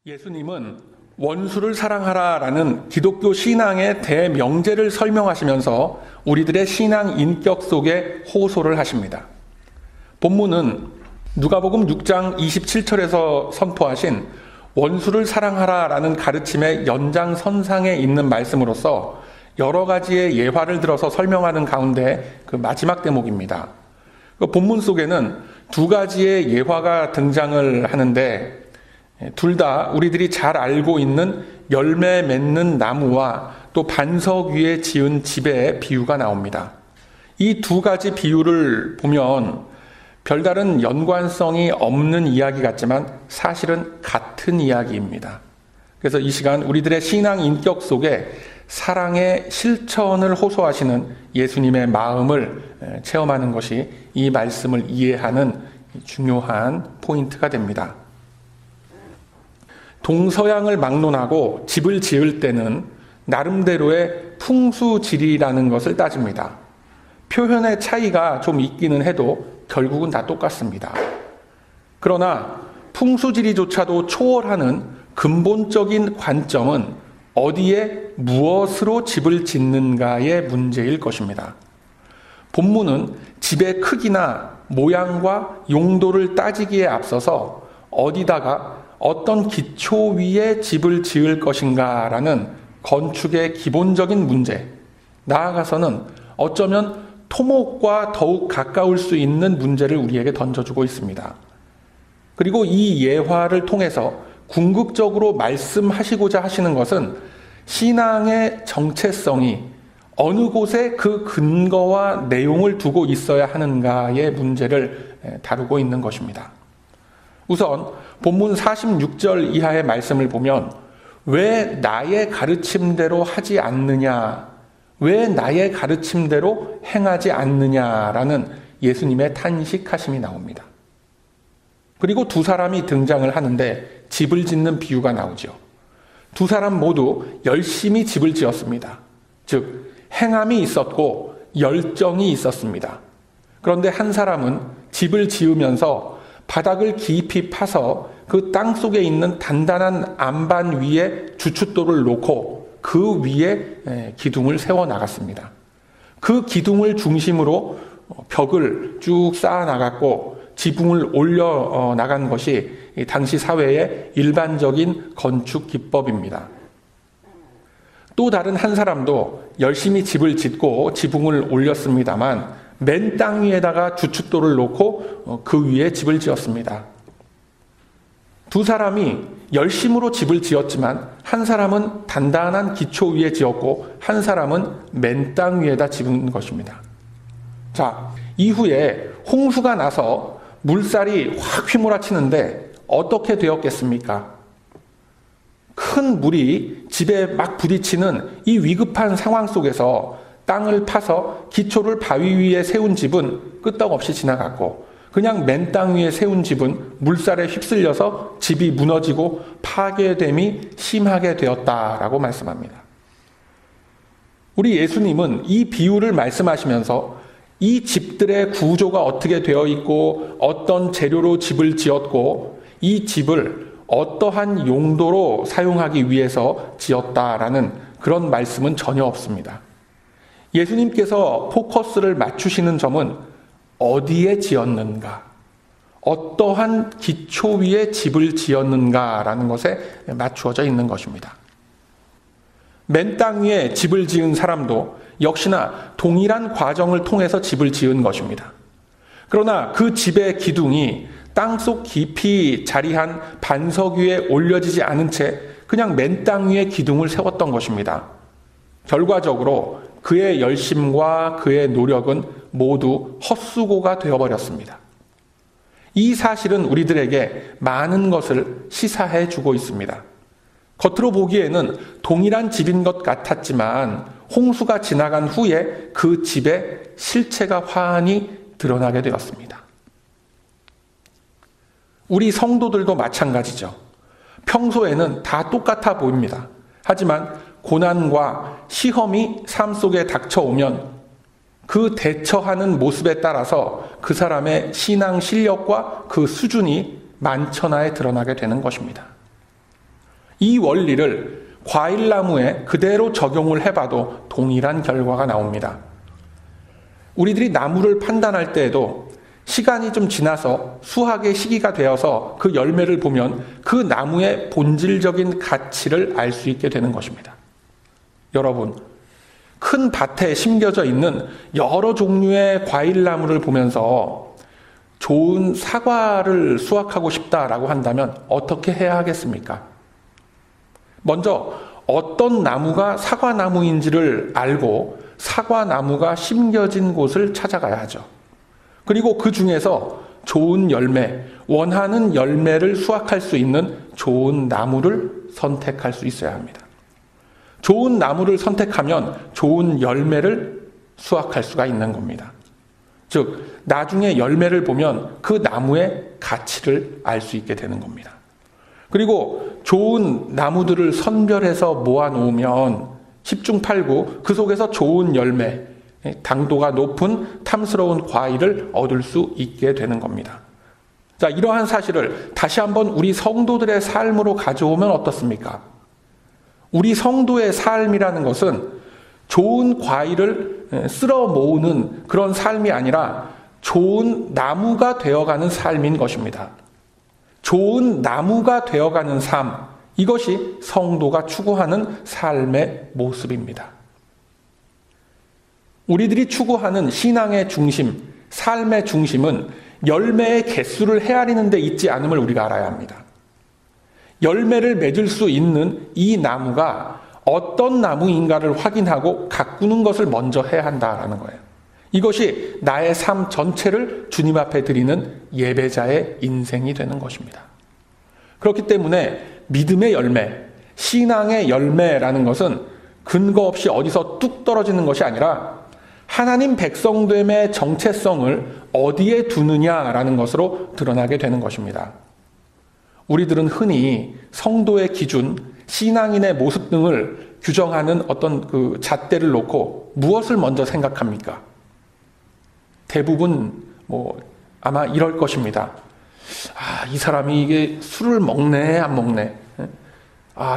예수님은 원수를 사랑하라라는 기독교 신앙의 대명제를 설명하시면서 우리들의 신앙 인격 속에 호소를 하십니다. 본문은 누가복음 6장 27절에서 선포하신 원수를 사랑하라라는 가르침의 연장선상에 있는 말씀으로서 여러 가지의 예화를 들어서 설명하는 가운데 그 마지막 대목입니다. 그 본문 속에는 두 가지의 예화가 등장을 하는데 둘 다 우리들이 잘 알고 있는 열매 맺는 나무와 또 반석 위에 지은 집의 비유가 나옵니다. 이 두 가지 비유를 보면 별다른 연관성이 없는 이야기 같지만 사실은 같은 이야기입니다. 그래서 이 시간 우리들의 신앙 인격 속에 사랑의 실천을 호소하시는 예수님의 마음을 체험하는 것이 이 말씀을 이해하는 중요한 포인트가 됩니다. 동서양을 막론하고 집을 지을 때는 나름대로의 풍수지리라는 것을 따집니다. 표현의 차이가 좀 있기는 해도 결국은 다 똑같습니다. 그러나 풍수지리조차도 초월하는 근본적인 관점은 어디에 무엇으로 집을 짓는가의 문제일 것입니다. 본문은 집의 크기나 모양과 용도를 따지기에 앞서서 어디다가 어떤 기초 위에 집을 지을 것인가라는 건축의 기본적인 문제, 나아가서는 어쩌면 토목과 더욱 가까울 수 있는 문제를 우리에게 던져주고 있습니다. 그리고 이 예화를 통해서 궁극적으로 말씀하시고자 하시는 것은 신앙의 정체성이 어느 곳에 그 근거와 내용을 두고 있어야 하는가의 문제를 다루고 있는 것입니다. 우선 본문 46절 이하의 말씀을 보면 왜 나의 가르침대로 하지 않느냐, 왜 나의 가르침대로 행하지 않느냐라는 예수님의 탄식하심이 나옵니다. 그리고 두 사람이 등장을 하는데 집을 짓는 비유가 나오죠. 두 사람 모두 열심히 집을 지었습니다. 즉 행함이 있었고 열정이 있었습니다. 그런데 한 사람은 집을 지으면서 바닥을 깊이 파서 그 땅 속에 있는 단단한 안반 위에 주춧돌을 놓고 그 위에 기둥을 세워 나갔습니다. 그 기둥을 중심으로 벽을 쭉 쌓아 나갔고 지붕을 올려 나간 것이 당시 사회의 일반적인 건축 기법입니다. 또 다른 한 사람도 열심히 집을 짓고 지붕을 올렸습니다만 맨 땅 위에다가 주춧돌을 놓고 그 위에 집을 지었습니다. 두 사람이 열심으로 집을 지었지만 한 사람은 단단한 기초 위에 지었고 한 사람은 맨 땅 위에다 지은 것입니다. 자, 이후에 홍수가 나서 물살이 확 휘몰아치는데 어떻게 되었겠습니까? 큰 물이 집에 막 부딪히는 이 위급한 상황 속에서 땅을 파서 기초를 바위 위에 세운 집은 끄떡없이 지나갔고 그냥 맨 땅 위에 세운 집은 물살에 휩쓸려서 집이 무너지고 파괴됨이 심하게 되었다라고 말씀합니다. 우리 예수님은 이 비유를 말씀하시면서 이 집들의 구조가 어떻게 되어 있고 어떤 재료로 집을 지었고 이 집을 어떠한 용도로 사용하기 위해서 지었다라는 그런 말씀은 전혀 없습니다. 예수님께서 포커스를 맞추시는 점은 어디에 지었는가, 어떠한 기초 위에 집을 지었는가라는 것에 맞추어져 있는 것입니다. 맨 땅 위에 집을 지은 사람도 역시나 동일한 과정을 통해서 집을 지은 것입니다. 그러나 그 집의 기둥이 땅속 깊이 자리한 반석 위에 올려지지 않은 채 그냥 맨 땅 위에 기둥을 세웠던 것입니다. 결과적으로 그의 열심과 그의 노력은 모두 헛수고가 되어버렸습니다. 이 사실은 우리들에게 많은 것을 시사해 주고 있습니다. 겉으로 보기에는 동일한 집인 것 같았지만 홍수가 지나간 후에 그 집의 실체가 환히 드러나게 되었습니다. 우리 성도들도 마찬가지죠. 평소에는 다 똑같아 보입니다. 하지만 고난과 시험이 삶 속에 닥쳐오면 그 대처하는 모습에 따라서 그 사람의 신앙 실력과 그 수준이 만천하에 드러나게 되는 것입니다. 이 원리를 과일나무에 그대로 적용을 해봐도 동일한 결과가 나옵니다. 우리들이 나무를 판단할 때에도 시간이 좀 지나서 수확의 시기가 되어서 그 열매를 보면 그 나무의 본질적인 가치를 알 수 있게 되는 것입니다. 여러분, 큰 밭에 심겨져 있는 여러 종류의 과일나무를 보면서 좋은 사과를 수확하고 싶다라고 한다면 어떻게 해야 하겠습니까? 먼저 어떤 나무가 사과나무인지를 알고 사과나무가 심겨진 곳을 찾아가야 하죠. 그리고 그 중에서 좋은 열매, 원하는 열매를 수확할 수 있는 좋은 나무를 선택할 수 있어야 합니다. 좋은 나무를 선택하면 좋은 열매를 수확할 수가 있는 겁니다. 즉, 나중에 열매를 보면 그 나무의 가치를 알 수 있게 되는 겁니다. 그리고 좋은 나무들을 선별해서 모아놓으면 10중 8구 그 속에서 좋은 열매, 당도가 높은 탐스러운 과일을 얻을 수 있게 되는 겁니다. 자, 이러한 사실을 다시 한번 우리 성도들의 삶으로 가져오면 어떻습니까? 우리 성도의 삶이라는 것은 좋은 과일을 쓸어 모으는 그런 삶이 아니라 좋은 나무가 되어가는 삶인 것입니다. 좋은 나무가 되어가는 삶, 이것이 성도가 추구하는 삶의 모습입니다. 우리들이 추구하는 신앙의 중심, 삶의 중심은 열매의 개수를 헤아리는 데 있지 않음을 우리가 알아야 합니다. 열매를 맺을 수 있는 이 나무가 어떤 나무인가를 확인하고 가꾸는 것을 먼저 해야 한다라는 거예요. 이것이 나의 삶 전체를 주님 앞에 드리는 예배자의 인생이 되는 것입니다. 그렇기 때문에 믿음의 열매, 신앙의 열매라는 것은 근거 없이 어디서 뚝 떨어지는 것이 아니라 하나님 백성됨의 정체성을 어디에 두느냐라는 것으로 드러나게 되는 것입니다. 우리들은 흔히 성도의 기준, 신앙인의 모습 등을 규정하는 어떤 그 잣대를 놓고 무엇을 먼저 생각합니까? 대부분 아마 이럴 것입니다. 이 사람이 이게 술을 먹네, 안 먹네.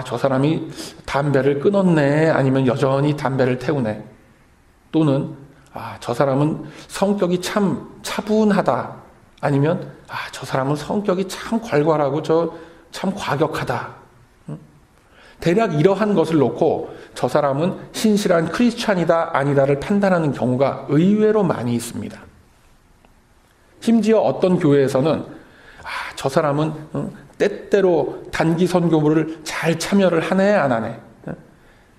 저 사람이 담배를 끊었네, 아니면 여전히 담배를 태우네. 또는 저 사람은 성격이 참 차분하다. 아니면 저 사람은 성격이 참 괄괄하고 참 과격하다. 대략 이러한 것을 놓고 저 사람은 신실한 크리스찬이다 아니다를 판단하는 경우가 의외로 많이 있습니다. 심지어 어떤 교회에서는 저 사람은 때때로 단기 선교를 잘 참여를 하네 안 하네.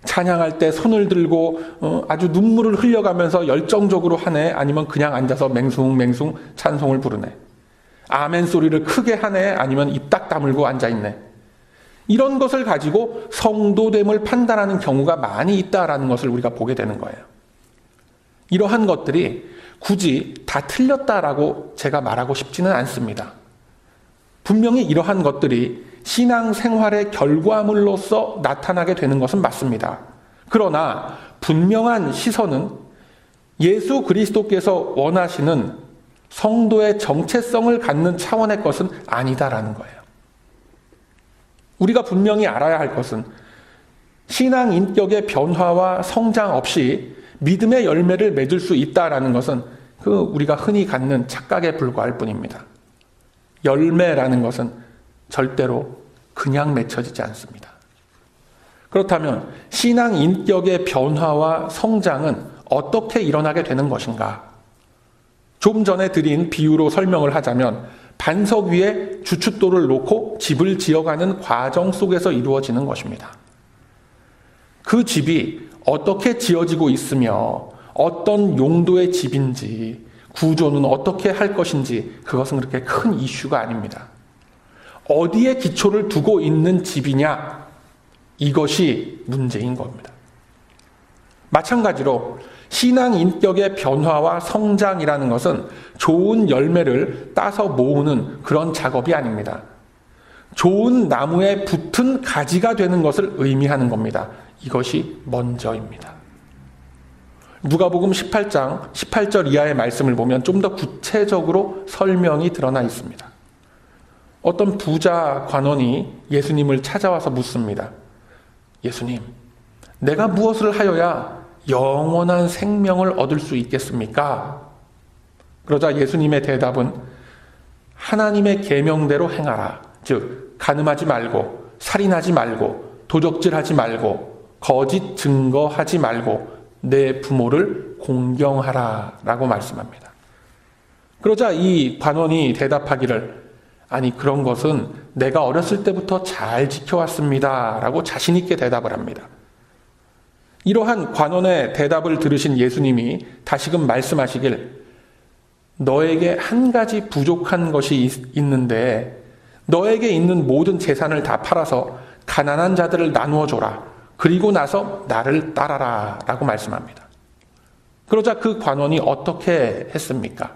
찬양할 때 손을 들고 아주 눈물을 흘려가면서 열정적으로 하네, 아니면 그냥 앉아서 맹숭맹숭 찬송을 부르네. 아멘 소리를 크게 하네, 아니면 입 딱 다물고 앉아있네. 이런 것을 가지고 성도됨을 판단하는 경우가 많이 있다라는 것을 우리가 보게 되는 거예요. 이러한 것들이 굳이 다 틀렸다라고 제가 말하고 싶지는 않습니다. 분명히 이러한 것들이 신앙생활의 결과물로서 나타나게 되는 것은 맞습니다. 그러나 분명한 시선은 예수 그리스도께서 원하시는 성도의 정체성을 갖는 차원의 것은 아니다라는 거예요. 우리가 분명히 알아야 할 것은 신앙 인격의 변화와 성장 없이 믿음의 열매를 맺을 수 있다라는 것은 우리가 흔히 갖는 착각에 불과할 뿐입니다. 열매라는 것은 절대로 그냥 맺혀지지 않습니다. 그렇다면 신앙 인격의 변화와 성장은 어떻게 일어나게 되는 것인가? 좀 전에 드린 비유로 설명을 하자면 반석 위에 주춧돌을 놓고 집을 지어가는 과정 속에서 이루어지는 것입니다. 그 집이 어떻게 지어지고 있으며 어떤 용도의 집인지, 구조는 어떻게 할 것인지 그것은 그렇게 큰 이슈가 아닙니다. 어디에 기초를 두고 있는 집이냐, 이것이 문제인 겁니다. 마찬가지로 신앙 인격의 변화와 성장이라는 것은 좋은 열매를 따서 모으는 그런 작업이 아닙니다. 좋은 나무에 붙은 가지가 되는 것을 의미하는 겁니다. 이것이 먼저입니다. 누가복음 18장 18절 이하의 말씀을 보면 좀 더 구체적으로 설명이 드러나 있습니다. 어떤 부자 관원이 예수님을 찾아와서 묻습니다. 예수님, 내가 무엇을 하여야 영원한 생명을 얻을 수 있겠습니까? 그러자 예수님의 대답은 하나님의 계명대로 행하라. 즉 간음하지 말고 살인하지 말고 도적질하지 말고 거짓 증거하지 말고 내 부모를 공경하라 라고 말씀합니다. 그러자 이 관원이 대답하기를 아니 그런 것은 내가 어렸을 때부터 잘 지켜왔습니다 라고 자신 있게 대답을 합니다. 이러한 관원의 대답을 들으신 예수님이 다시금 말씀하시길 너에게 한 가지 부족한 것이 있는데 너에게 있는 모든 재산을 다 팔아서 가난한 자들을 나누어 줘라. 그리고 나서 나를 따라라 라고 말씀합니다. 그러자 그 관원이 어떻게 했습니까?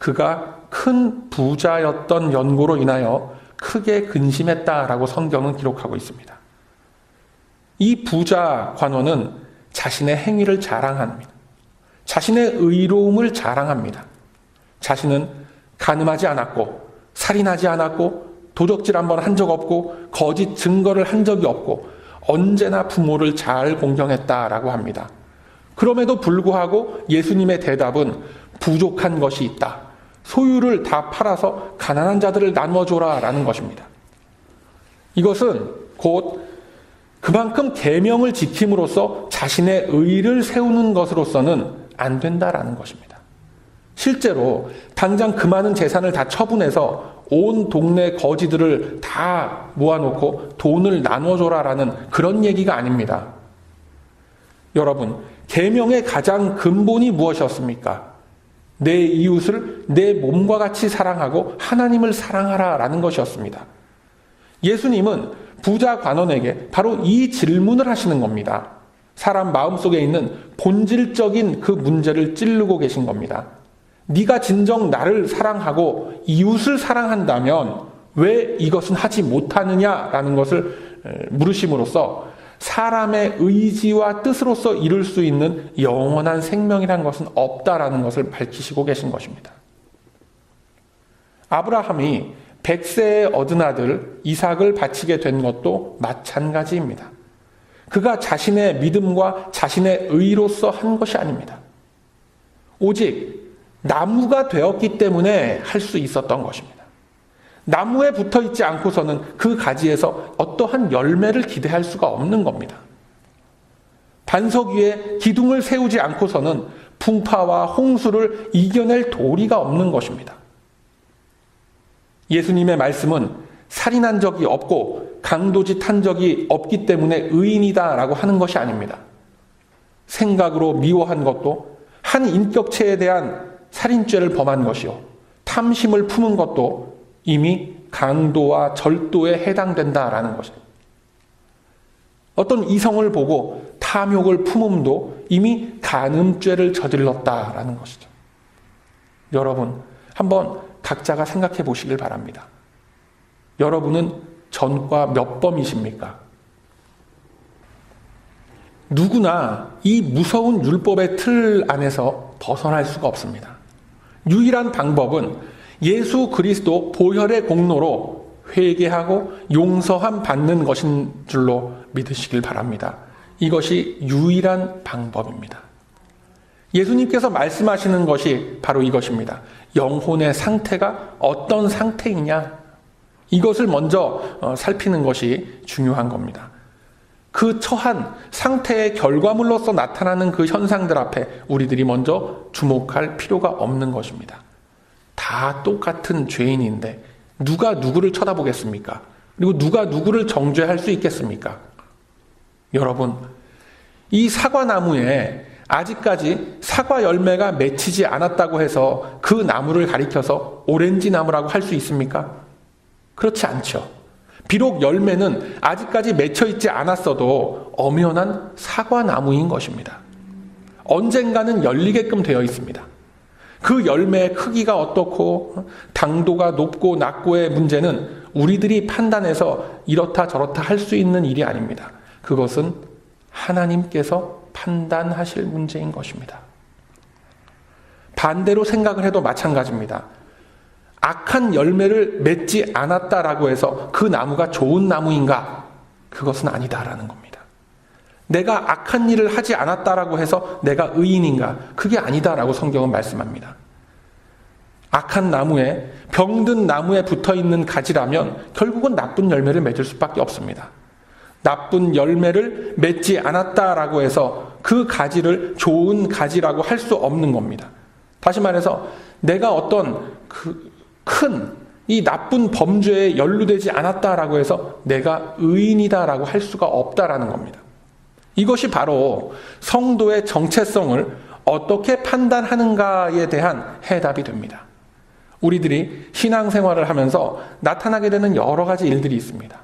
그가 큰 부자였던 연고로 인하여 크게 근심했다라고 성경은 기록하고 있습니다. 이 부자 관원은 자신의 행위를 자랑합니다. 자신의 의로움을 자랑합니다. 자신은 간음하지 않았고 살인하지 않았고 도적질 한번 한 적 없고 거짓 증거를 한 적이 없고 언제나 부모를 잘 공경했다라고 합니다. 그럼에도 불구하고 예수님의 대답은 부족한 것이 있다. 소유를 다 팔아서 가난한 자들을 나누어줘라 라는 것입니다. 이것은 곧 그만큼 계명을 지킴으로써 자신의 의를 세우는 것으로서는 안 된다라는 것입니다. 실제로 당장 그 많은 재산을 다 처분해서 온 동네 거지들을 다 모아놓고 돈을 나눠줘라라는 그런 얘기가 아닙니다. 여러분, 계명의 가장 근본이 무엇이었습니까? 내 이웃을 내 몸과 같이 사랑하고 하나님을 사랑하라라는 것이었습니다. 예수님은 부자 관원에게 바로 이 질문을 하시는 겁니다. 사람 마음속에 있는 본질적인 그 문제를 찌르고 계신 겁니다. 네가 진정 나를 사랑하고 이웃을 사랑한다면 왜 이것은 하지 못하느냐라는 것을 물으심으로써 사람의 의지와 뜻으로서 이룰 수 있는 영원한 생명이라는 것은 없다라는 것을 밝히시고 계신 것입니다. 아브라함이 100세에 얻은 아들 이삭을 바치게 된 것도 마찬가지입니다. 그가 자신의 믿음과 자신의 의로서 한 것이 아닙니다. 오직 나무가 되었기 때문에 할 수 있었던 것입니다. 나무에 붙어 있지 않고서는 그 가지에서 어떠한 열매를 기대할 수가 없는 겁니다. 반석 위에 기둥을 세우지 않고서는 풍파와 홍수를 이겨낼 도리가 없는 것입니다. 예수님의 말씀은 살인한 적이 없고 강도짓 한 적이 없기 때문에 의인이다라고 하는 것이 아닙니다. 생각으로 미워한 것도 한 인격체에 대한 살인죄를 범한 것이요 탐심을 품은 것도 이미 강도와 절도에 해당된다라는 것입니다. 어떤 이성을 보고 탐욕을 품음도 이미 간음죄를 저질렀다라는 것이죠. 여러분, 한번 각자가 생각해 보시길 바랍니다. 여러분은 전과 몇 범이십니까? 누구나 이 무서운 율법의 틀 안에서 벗어날 수가 없습니다. 유일한 방법은 예수 그리스도 보혈의 공로로 회개하고 용서함 받는 것인 줄로 믿으시길 바랍니다. 이것이 유일한 방법입니다. 예수님께서 말씀하시는 것이 바로 이것입니다. 영혼의 상태가 어떤 상태이냐? 이것을 먼저 살피는 것이 중요한 겁니다. 그 처한 상태의 결과물로서 나타나는 그 현상들 앞에 우리들이 먼저 주목할 필요가 없는 것입니다. 다 똑같은 죄인인데 누가 누구를 쳐다보겠습니까? 그리고 누가 누구를 정죄할 수 있겠습니까? 여러분, 이 사과나무에 아직까지 사과 열매가 맺히지 않았다고 해서 그 나무를 가리켜서 오렌지 나무라고 할 수 있습니까? 그렇지 않죠. 비록 열매는 아직까지 맺혀 있지 않았어도 엄연한 사과나무인 것입니다. 언젠가는 열리게끔 되어 있습니다. 그 열매의 크기가 어떻고 당도가 높고 낮고의 문제는 우리들이 판단해서 이렇다 저렇다 할 수 있는 일이 아닙니다. 그것은 하나님께서 판단하실 문제인 것입니다. 반대로 생각을 해도 마찬가지입니다. 악한 열매를 맺지 않았다라고 해서 그 나무가 좋은 나무인가? 그것은 아니다라는 겁니다. 내가 악한 일을 하지 않았다라고 해서 내가 의인인가? 그게 아니다라고 성경은 말씀합니다. 악한 나무에, 병든 나무에 붙어있는 가지라면 결국은 나쁜 열매를 맺을 수밖에 없습니다. 나쁜 열매를 맺지 않았다라고 해서 그 가지를 좋은 가지라고 할 수 없는 겁니다. 다시 말해서 내가 어떤 큰 이 나쁜 범죄에 연루되지 않았다라고 해서 내가 의인이다라고 할 수가 없다라는 겁니다. 이것이 바로 성도의 정체성을 어떻게 판단하는가에 대한 해답이 됩니다. 우리들이 신앙생활을 하면서 나타나게 되는 여러 가지 일들이 있습니다.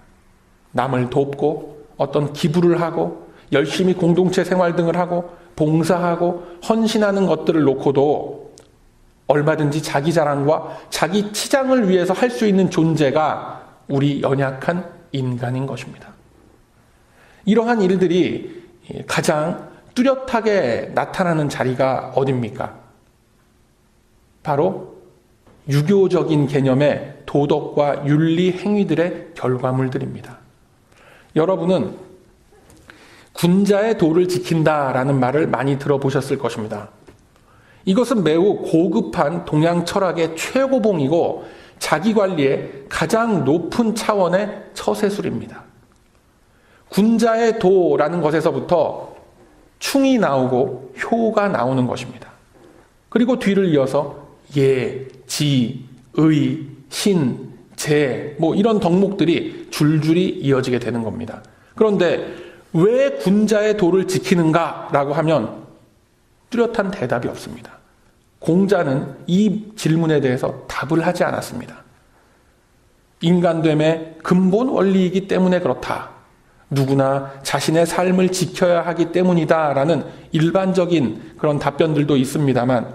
남을 돕고 어떤 기부를 하고 열심히 공동체 생활 등을 하고 봉사하고 헌신하는 것들을 놓고도 얼마든지 자기 자랑과 자기 치장을 위해서 할 수 있는 존재가 우리 연약한 인간인 것입니다. 이러한 일들이 가장 뚜렷하게 나타나는 자리가 어딥니까? 바로 유교적인 개념의 도덕과 윤리 행위들의 결과물들입니다. 여러분은 군자의 도를 지킨다라는 말을 많이 들어보셨을 것입니다. 이것은 매우 고급한 동양 철학의 최고봉이고 자기관리의 가장 높은 차원의 처세술입니다. 군자의 도라는 것에서부터 충이 나오고 효가 나오는 것입니다. 그리고 뒤를 이어서 예, 지, 의, 신, 제 이런 덕목들이 줄줄이 이어지게 되는 겁니다. 그런데 왜 군자의 도를 지키는가라고 하면 뚜렷한 대답이 없습니다. 공자는 이 질문에 대해서 답을 하지 않았습니다. 인간됨의 근본 원리이기 때문에 그렇다. 누구나 자신의 삶을 지켜야 하기 때문이다라는 일반적인 그런 답변들도 있습니다만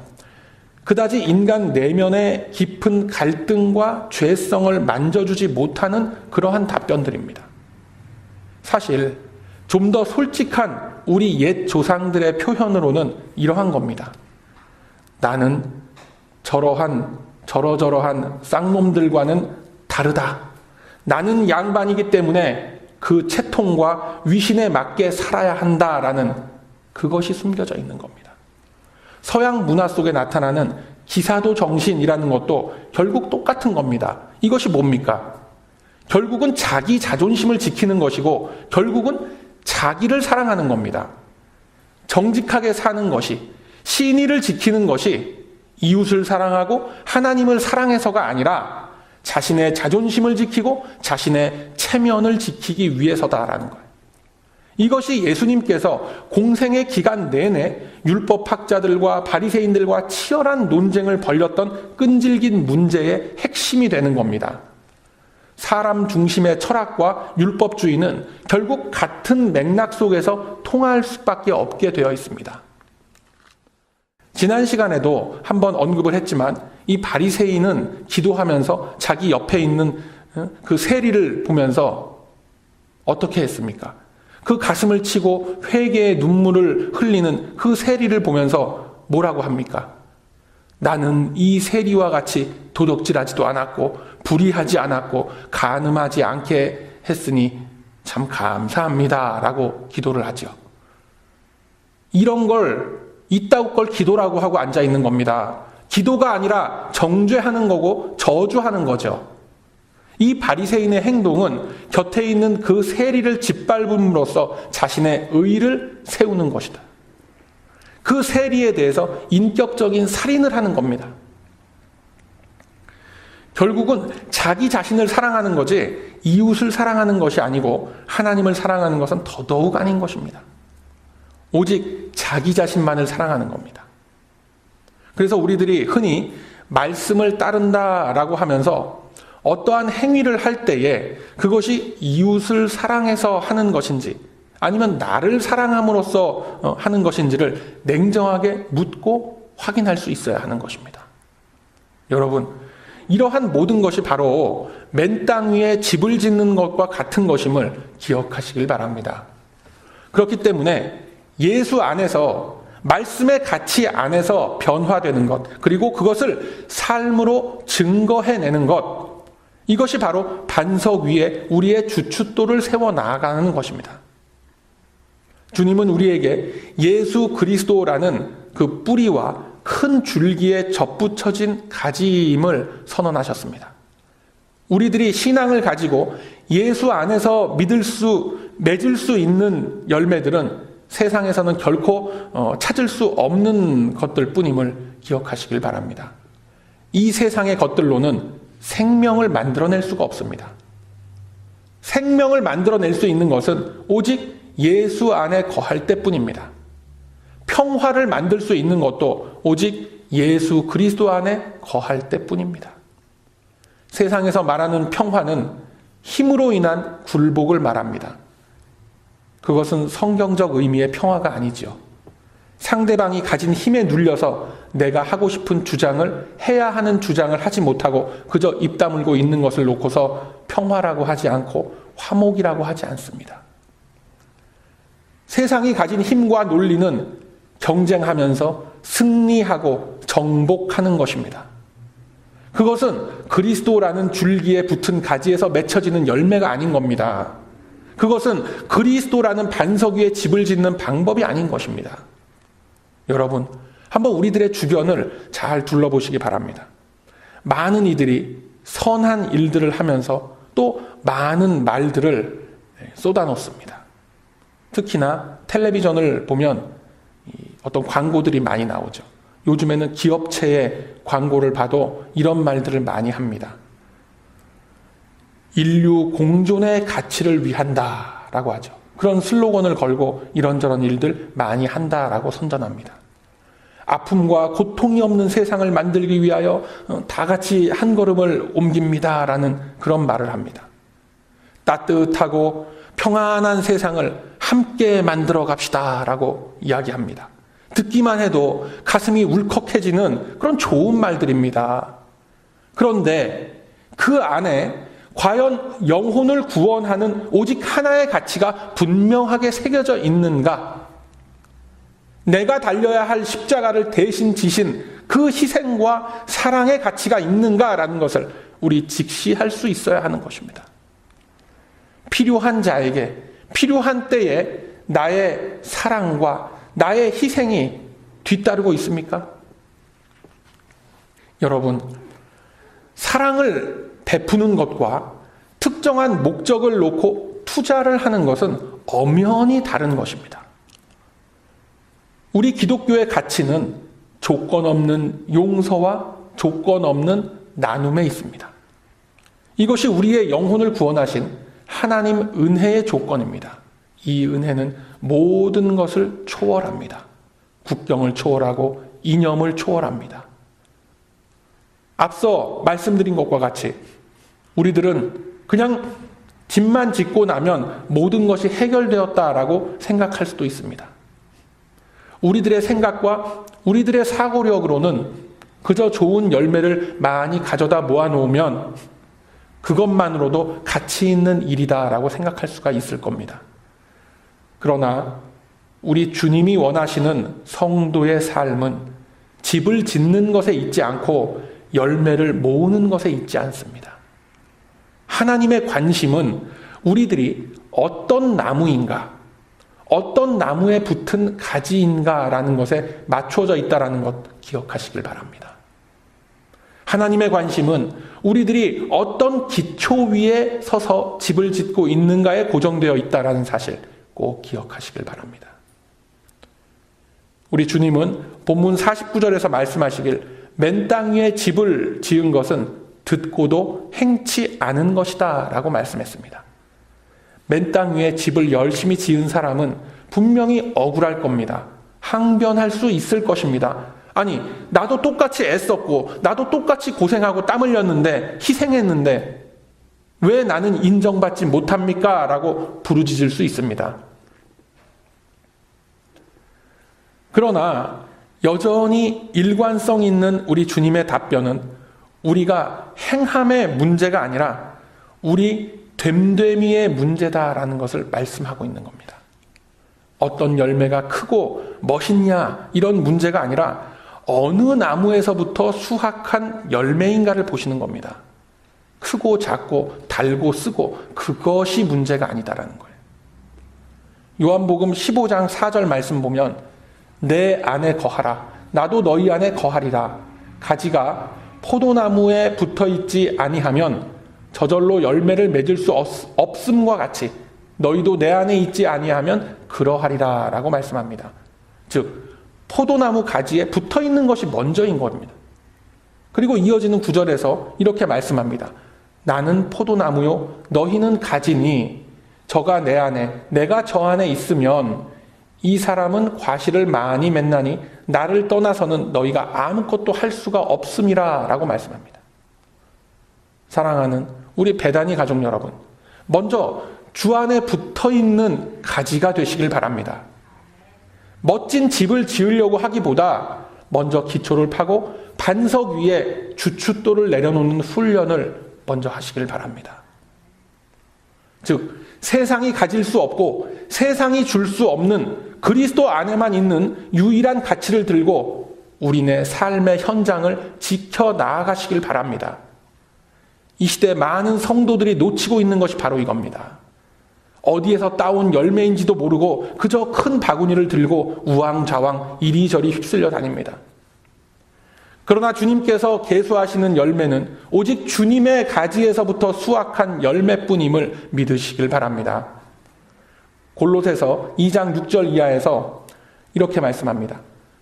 그다지 인간 내면의 깊은 갈등과 죄성을 만져주지 못하는 그러한 답변들입니다. 사실 좀 더 솔직한 우리 옛 조상들의 표현으로는 이러한 겁니다. 나는 저러저러한 쌍놈들과는 다르다. 나는 양반이기 때문에 그 채통과 위신에 맞게 살아야 한다라는 그것이 숨겨져 있는 겁니다. 서양 문화 속에 나타나는 기사도 정신이라는 것도 결국 똑같은 겁니다. 이것이 뭡니까? 결국은 자기 자존심을 지키는 것이고 결국은 자기를 사랑하는 겁니다. 정직하게 사는 것이, 신의를 지키는 것이 이웃을 사랑하고 하나님을 사랑해서가 아니라 자신의 자존심을 지키고 자신의 체면을 지키기 위해서다라는 거예요. 이것이 예수님께서 공생의 기간 내내 율법학자들과 바리새인들과 치열한 논쟁을 벌였던 끈질긴 문제의 핵심이 되는 겁니다. 사람 중심의 철학과 율법주의는 결국 같은 맥락 속에서 통할 수밖에 없게 되어 있습니다. 지난 시간에도 한번 언급을 했지만 이 바리새인은 기도하면서 자기 옆에 있는 그 세리를 보면서 어떻게 했습니까? 그 가슴을 치고 회개의 눈물을 흘리는 그 세리를 보면서 뭐라고 합니까? 나는 이 세리와 같이 도둑질하지도 않았고 불의하지 않았고 간음하지 않게 했으니 참 감사합니다 라고 기도를 하죠. 이런 걸 이따구 걸 기도라고 하고 앉아있는 겁니다. 기도가 아니라 정죄하는 거고 저주하는 거죠. 이 바리새인의 행동은 곁에 있는 그 세리를 짓밟음으로써 자신의 의를 세우는 것이다. 그 세리에 대해서 인격적인 살인을 하는 겁니다. 결국은 자기 자신을 사랑하는 거지 이웃을 사랑하는 것이 아니고 하나님을 사랑하는 것은 더더욱 아닌 것입니다. 오직 자기 자신만을 사랑하는 겁니다. 그래서 우리들이 흔히 말씀을 따른다라고 하면서 어떠한 행위를 할 때에 그것이 이웃을 사랑해서 하는 것인지 아니면 나를 사랑함으로써 하는 것인지를 냉정하게 묻고 확인할 수 있어야 하는 것입니다. 여러분, 이러한 모든 것이 바로 맨 땅 위에 집을 짓는 것과 같은 것임을 기억하시길 바랍니다. 그렇기 때문에 예수 안에서 말씀의 가치 안에서 변화되는 것, 그리고 그것을 삶으로 증거해내는 것, 이것이 바로 반석 위에 우리의 주춧돌을 세워 나아가는 것입니다. 주님은 우리에게 예수 그리스도라는 그 뿌리와 큰 줄기에 접붙여진 가지임을 선언하셨습니다. 우리들이 신앙을 가지고 예수 안에서 맺을 수 있는 열매들은 세상에서는 결코 찾을 수 없는 것들 뿐임을 기억하시길 바랍니다. 이 세상의 것들로는 생명을 만들어낼 수가 없습니다. 생명을 만들어낼 수 있는 것은 오직 예수 안에 거할 때뿐입니다. 평화를 만들 수 있는 것도 오직 예수 그리스도 안에 거할 때뿐입니다. 세상에서 말하는 평화는 힘으로 인한 굴복을 말합니다. 그것은 성경적 의미의 평화가 아니지요. 상대방이 가진 힘에 눌려서 내가 하고 싶은 주장을, 해야 하는 주장을 하지 못하고 그저 입 다물고 있는 것을 놓고서 평화라고 하지 않고 화목이라고 하지 않습니다. 세상이 가진 힘과 논리는 경쟁하면서 승리하고 정복하는 것입니다. 그것은 그리스도라는 줄기에 붙은 가지에서 맺혀지는 열매가 아닌 겁니다. 그것은 그리스도라는 반석 위에 집을 짓는 방법이 아닌 것입니다. 여러분, 한번 우리들의 주변을 잘 둘러보시기 바랍니다. 많은 이들이 선한 일들을 하면서 또 많은 말들을 쏟아놓습니다. 특히나 텔레비전을 보면 어떤 광고들이 많이 나오죠. 요즘에는 기업체의 광고를 봐도 이런 말들을 많이 합니다. 인류 공존의 가치를 위한다라고 하죠. 그런 슬로건을 걸고 이런저런 일들 많이 한다라고 선전합니다. 아픔과 고통이 없는 세상을 만들기 위하여 다 같이 한 걸음을 옮깁니다라는 그런 말을 합니다. 따뜻하고 평안한 세상을 함께 만들어 갑시다라고 이야기합니다. 듣기만 해도 가슴이 울컥해지는 그런 좋은 말들입니다. 그런데 그 안에 과연 영혼을 구원하는 오직 하나의 가치가 분명하게 새겨져 있는가? 내가 달려야 할 십자가를 대신 지신 그 희생과 사랑의 가치가 있는가라는 것을 우리 직시할 수 있어야 하는 것입니다. 필요한 자에게 필요한 때에 나의 사랑과 나의 희생이 뒤따르고 있습니까? 여러분, 사랑을 베푸는 것과 특정한 목적을 놓고 투자를 하는 것은 엄연히 다른 것입니다. 우리 기독교의 가치는 조건 없는 용서와 조건 없는 나눔에 있습니다. 이것이 우리의 영혼을 구원하신 하나님 은혜의 조건입니다. 이 은혜는 모든 것을 초월합니다. 국경을 초월하고 이념을 초월합니다. 앞서 말씀드린 것과 같이 우리들은 그냥 집만 짓고 나면 모든 것이 해결되었다라고 생각할 수도 있습니다. 우리들의 생각과 우리들의 사고력으로는 그저 좋은 열매를 많이 가져다 모아놓으면 그것만으로도 가치 있는 일이다라고 생각할 수가 있을 겁니다. 그러나 우리 주님이 원하시는 성도의 삶은 집을 짓는 것에 있지 않고 열매를 모으는 것에 있지 않습니다. 하나님의 관심은 우리들이 어떤 나무인가, 어떤 나무에 붙은 가지인가라는 것에 맞춰져 있다는 것 기억하시길 바랍니다. 하나님의 관심은 우리들이 어떤 기초 위에 서서 집을 짓고 있는가에 고정되어 있다는 사실 꼭 기억하시길 바랍니다. 우리 주님은 본문 49절에서 말씀하시길 맨 땅 위에 집을 지은 것은 듣고도 행치 않은 것이다 라고 말씀했습니다. 맨 땅 위에 집을 열심히 지은 사람은 분명히 억울할 겁니다. 항변할 수 있을 것입니다. 아니, 나도 똑같이 애썼고 나도 똑같이 고생하고 땀 흘렸는데 희생했는데 왜 나는 인정받지 못합니까? 라고 부르짖을 수 있습니다. 그러나 여전히 일관성 있는 우리 주님의 답변은 우리가 행함의 문제가 아니라 우리 됨됨이의 문제다라는 것을 말씀하고 있는 겁니다. 어떤 열매가 크고 멋있냐 이런 문제가 아니라 어느 나무에서부터 수확한 열매인가를 보시는 겁니다. 크고 작고 달고 쓰고 그것이 문제가 아니다라는 거예요. 요한복음 15장 4절 말씀 보면 내 안에 거하라 나도 너희 안에 거하리라. 가지가 포도나무에 붙어있지 아니하면 저절로 열매를 맺을 수 없음과 같이 너희도 내 안에 있지 아니하면 그러하리라 라고 말씀합니다. 즉 포도나무 가지에 붙어있는 것이 먼저인 겁니다. 그리고 이어지는 구절에서 이렇게 말씀합니다. 나는 포도나무요 너희는 가지니 저가 내 안에 내가 저 안에 있으면 이 사람은 과실을 많이 맺나니 나를 떠나서는 너희가 아무것도 할 수가 없음이라 라고 말씀합니다. 사랑하는 우리 베다니 가족 여러분, 먼저 주 안에 붙어있는 가지가 되시길 바랍니다. 멋진 집을 지으려고 하기보다 먼저 기초를 파고 반석 위에 주춧돌을 내려놓는 훈련을 먼저 하시길 바랍니다. 즉 세상이 가질 수 없고 세상이 줄 수 없는 그리스도 안에만 있는 유일한 가치를 들고 우리네 삶의 현장을 지켜 나아가시길 바랍니다. 이 시대 많은 성도들이 놓치고 있는 것이 바로 이겁니다. 어디에서 따온 열매인지도 모르고 그저 큰 바구니를 들고 우왕좌왕 이리저리 휩쓸려 다닙니다. 그러나 주님께서 계수하시는 열매는 오직 주님의 가지에서부터 수확한 열매뿐임을 믿으시길 바랍니다. 골로새서 2장 6절 이하에서 이렇게 말씀합니다.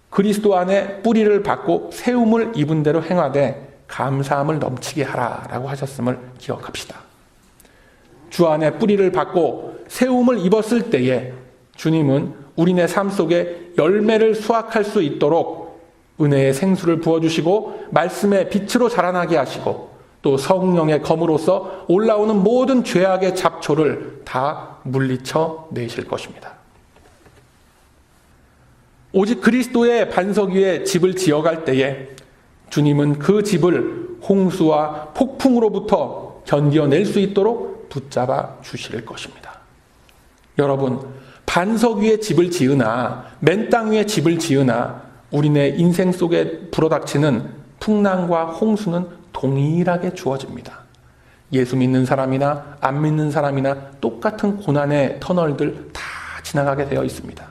그리스도 안에 뿌리를 받고 세움을 입은 대로 행하되 감사함을 넘치게 하라 라고 하셨음을 기억합시다. 주 안에 뿌리를 받고 세움을 입었을 때에 주님은 우리네 삶 속에 열매를 수확할 수 있도록 은혜의 생수를 부어주시고 말씀의 빛으로 자라나게 하시고 또 성령의 검으로서 올라오는 모든 죄악의 잡초를 다 물리쳐 내실 것입니다. 오직 그리스도의 반석 위에 집을 지어갈 때에 주님은 그 집을 홍수와 폭풍으로부터 견뎌낼 수 있도록 붙잡아 주실 것입니다. 여러분, 반석 위에 집을 지으나 맨 땅 위에 집을 지으나 우리네 인생 속에 불어닥치는 풍랑과 홍수는 동일하게 주어집니다. 예수 믿는 사람이나 안 믿는 사람이나 똑같은 고난의 터널들 다 지나가게 되어 있습니다.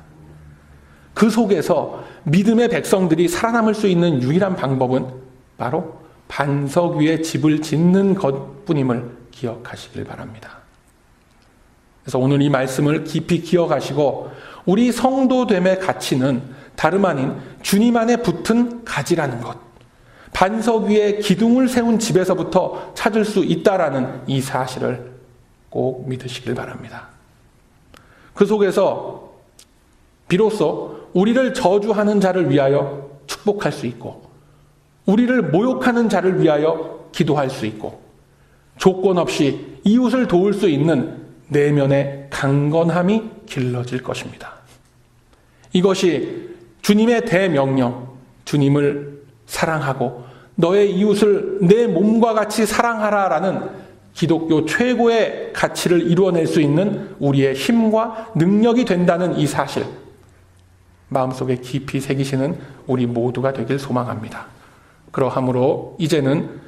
그 속에서 믿음의 백성들이 살아남을 수 있는 유일한 방법은 바로 반석 위에 집을 짓는 것뿐임을 기억하시길 바랍니다. 그래서 오늘 이 말씀을 깊이 기억하시고 우리 성도됨의 가치는 다름 아닌 주님 안에 붙은 가지라는 것, 반석 위에 기둥을 세운 집에서부터 찾을 수 있다라는 이 사실을 꼭 믿으시길 바랍니다. 그 속에서 비로소 우리를 저주하는 자를 위하여 축복할 수 있고 우리를 모욕하는 자를 위하여 기도할 수 있고 조건 없이 이웃을 도울 수 있는 내면의 강건함이 길러질 것입니다. 이것이 주님의 대명령, 주님을 사랑하고 너의 이웃을 내 몸과 같이 사랑하라라는 기독교 최고의 가치를 이루어낼 수 있는 우리의 힘과 능력이 된다는 이 사실, 마음속에 깊이 새기시는 우리 모두가 되길 소망합니다. 그러함으로 이제는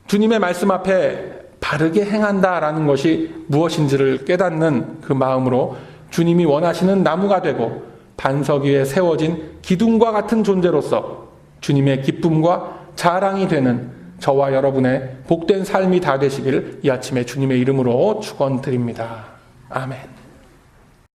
주님의 말씀 앞에 바르게 행한다라는 것이 무엇인지를 깨닫는 그 마음으로 주님이 원하시는 나무가 되고 반석 위에 세워진 기둥과 같은 존재로서 주님의 기쁨과 자랑이 되는 저와 여러분의 복된 삶이 다 되시길 이 아침에 주님의 이름으로 축원드립니다. 아멘.